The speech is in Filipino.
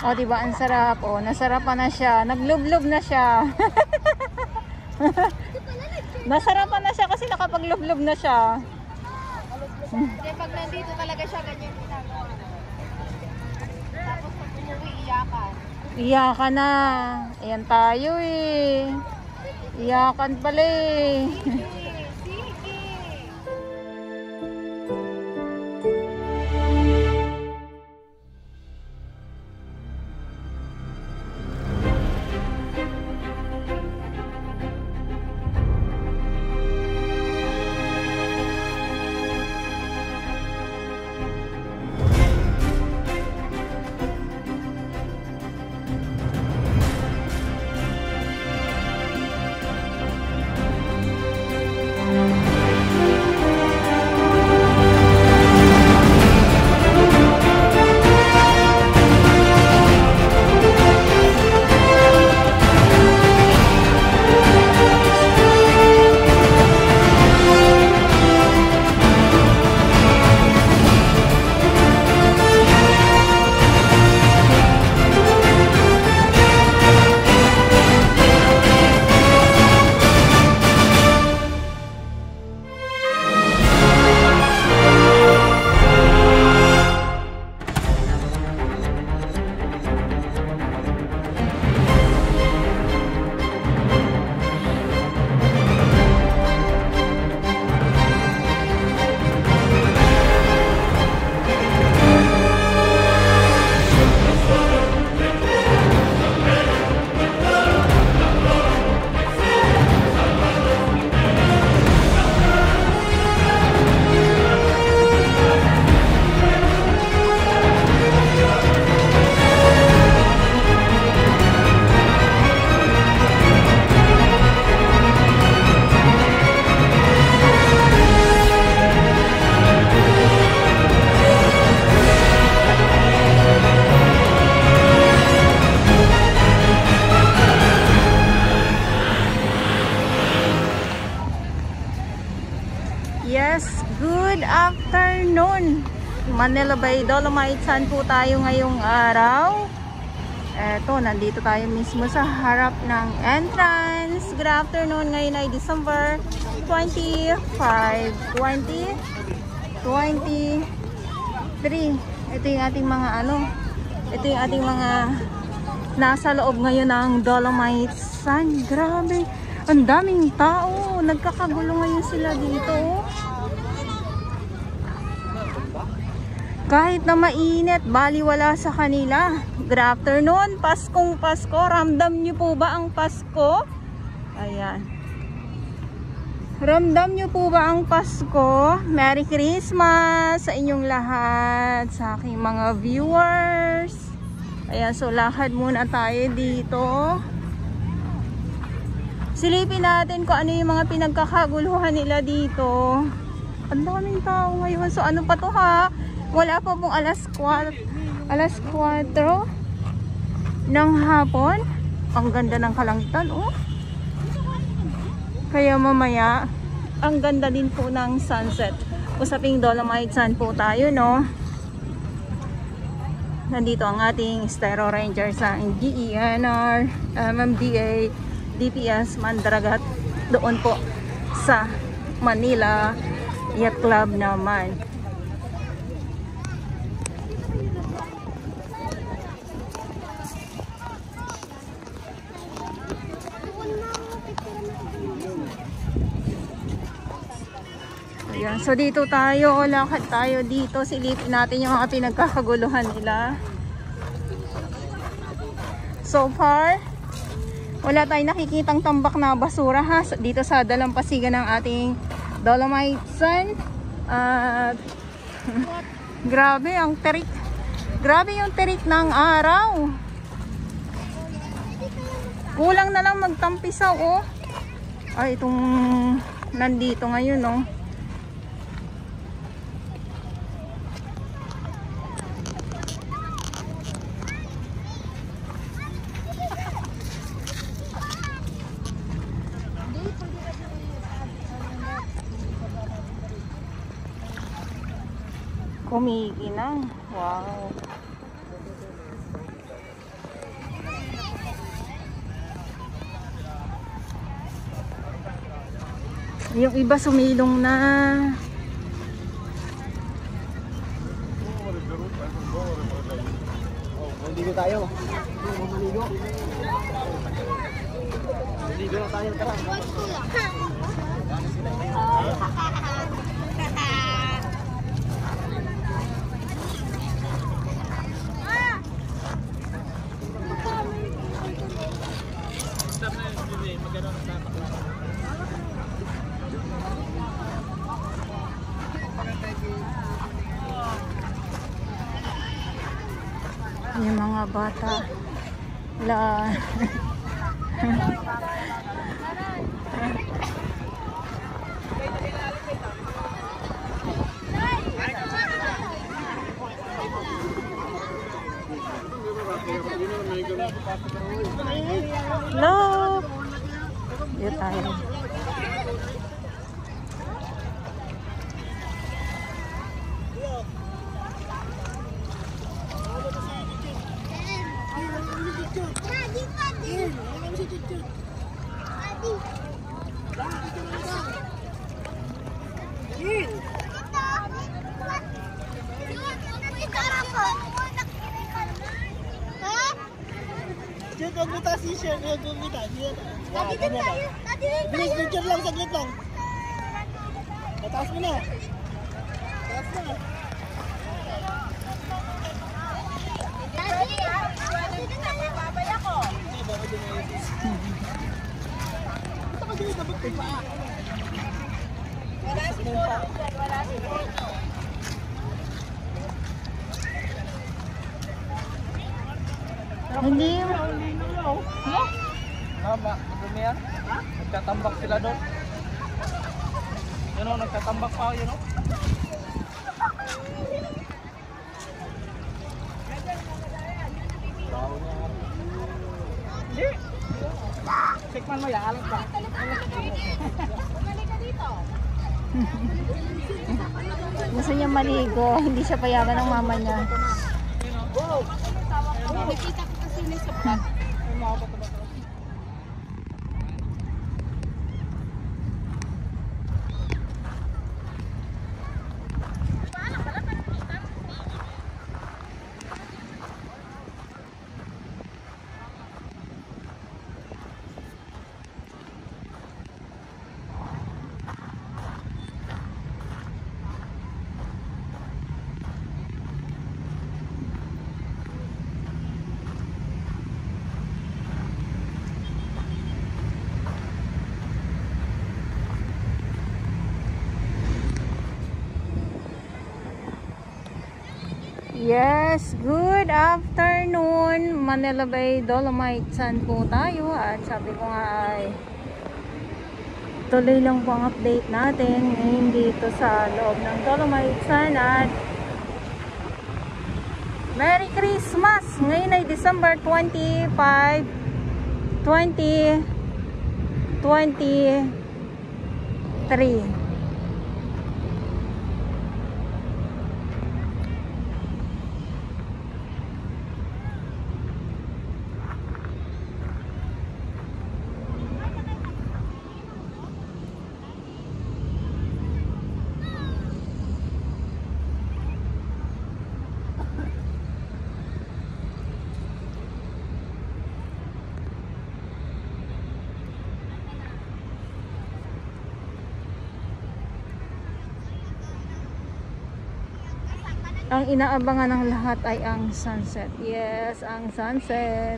O, diba? Ang sarap. O, nasarapan na siya. Naglublob na siya. Nasarapan na siya kasi nakapaglublob na siya. Kasi pag nandito talaga siya, ganyan ginagawa. Tapos pag umuwi, iyakan. Iyakan na. Ayan tayo eh. Iyakan pala eh. Yes, good afternoon. Manila Bay Dolomites, saan po tayo ngayong araw? Eto, nandito tayo mismo sa harap ng entrance. Good afternoon, ngayon ay December 25, 2023. Ito yung ating mga ito yung ating mga nasa loob ngayon ng Dolomites Sun. Grabe, ang daming tao. Nagkakagulo ngayon sila dito. Kahit na mainit, baliwala sa kanila. Good afternoon, Paskong Pasko. Ramdam nyo po ba ang Pasko? Ayan. Ramdam nyo po ba ang Pasko? Merry Christmas sa inyong lahat, sa aking mga viewers. Ayan, so lakad muna tayo dito. Silipin natin kung ano yung mga pinagkakaguluhan nila dito. Ang daming tao ngayon. So ano pa to ha? Wala pa pong alas 4 ng hapon. Ang ganda ng kalangitan, oh. Kaya mamaya, ang ganda din po ng sunset. Usaping Dolomites Sun po tayo, no? Nandito ang ating Styro Rangers sa DENR, MMDA, DPS, Mandaragat. Doon po sa Manila Yacht Club naman. Ayan, so dito tayo, lakad tayo dito, silipin natin yung mga pinagkakaguluhan nila. So far, wala tayong nakikitang tambak na basura ha, dito sa dalampasigan ng ating Dolomites Sun. Grabe ang terik. Grabe yung terik ng araw. Kulang na lang magtampisaw, oh. Ay, itong nandito ngayon, no? Kumikinang. Wow. Yung iba sumilong na. Maligo tayo. Maligo. Maligo na tayo, tara. Yung mga bata. La. Hello. Dito tayo. Bilis, picture lang, saglit lang. Tataas mo na. Taas na. Babay ako. Ito kasi yung sabot yung paa. Wala si Polo. Wala si Polo. Hindi. Tama, madumi yan. Nagtatambak sila doon. Yun o, nagtatambak pa, yun o. Hindi. Tikman mo yan, alam ka. Bumalik ka dito. Gusto niya maligo. Hindi siya payagan ng mama niya. Nakita ko kasi may sa vlog. Yes, good afternoon. Manila Bay Dolomite Sand po tayo at sabi ko nga ay tuloy lang po ang update natin ngayon dito sa loob ng Dolomite Sand at Merry Christmas! Ngayon ay December 25, 2023. Ang inaabangan ng lahat ay ang sunset. Yes, ang sunset.